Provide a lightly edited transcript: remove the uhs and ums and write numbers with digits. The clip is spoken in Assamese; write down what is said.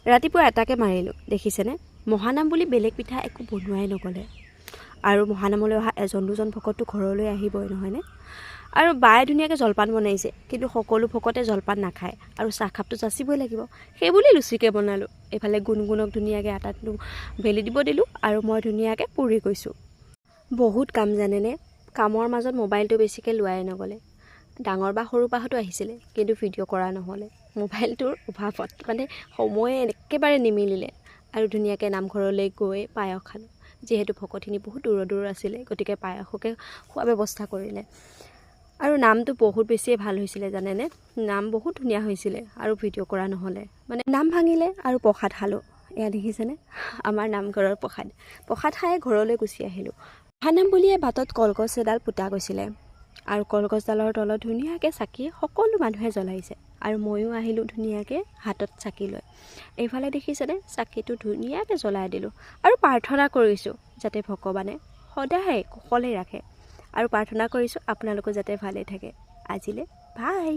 ৰাতিপুৱা এটাকে মাৰিলোঁ, দেখিছেনে? মহানাম বুলি বেলেগ পিঠা একো বনোৱাই নগ'লে। আৰু মহানামলৈ অহা এজন দুজন ভকতটো ঘৰলৈ আহিবই, নহয়নে? আৰু বায়ে ধুনীয়াকৈ জলপান বনাইছে, কিন্তু সকলো ভকতে জলপান নাখায় আৰু চাহকাপটো যাচিবই লাগিব। সেইবুলি লুচিকে বনালোঁ। এইফালে গুণগুণক ধুনীয়াকৈ আটাটো বেলি দিব দিলোঁ আৰু মই ধুনীয়াকৈ পুৰি গৈছোঁ। বহুত কাম জানেনে? কামৰ মাজত মোবাইলটো বেছিকৈ লোৱাই নগ'লে। ডাঙৰ বা সৰু বাহঁতো আহিছিলে, কিন্তু ভিডিঅ' কৰা নহ'লে। মোবাইলটোৰ অভাৱত মানে সময়ে একেবাৰে নিমিলিলে। আৰু ধুনীয়াকৈ নামঘৰলৈ গৈ পায়স খালোঁ। যিহেতু ভকতখিনি বহুত দূৰৰ দূৰৰ আছিলে, গতিকে পায়সকে খোৱা ব্যৱস্থা কৰিলে। আৰু নামটো বহুত বেছিয়ে ভাল হৈছিলে জানেনে? নাম বহুত ধুনীয়া হৈছিলে আৰু ভিডিঅ' কৰা নহ'লে। মানে নাম ভাঙিলে আৰু প্ৰসাদ খালোঁ। এয়া দেখিছেনে? আমাৰ নামঘৰৰ প্ৰসাদ। প্ৰসাদ খাই ঘৰলৈ গুচি আহিলোঁ। মহানাম বুলিয়ে বাটত কলগছ এডাল পোতা গৈছিলে আৰু কলগছডালৰ তলত ধুনীয়াকৈ চাকি সকলো মানুহে জ্বলাইছে আৰু ময়ো আহিলোঁ ধুনীয়াকৈ হাতত চাকি লৈ। এইফালে দেখিছেনে? চাকিটো ধুনীয়াকৈ জ্বলাই দিলোঁ আৰু প্ৰাৰ্থনা কৰিছোঁ যাতে ভগৱানে সদায় কুশলে ৰাখে। আৰু প্ৰাৰ্থনা কৰিছোঁ আপোনালোকো যাতে ভালে থাকে। আজিলৈ বাই।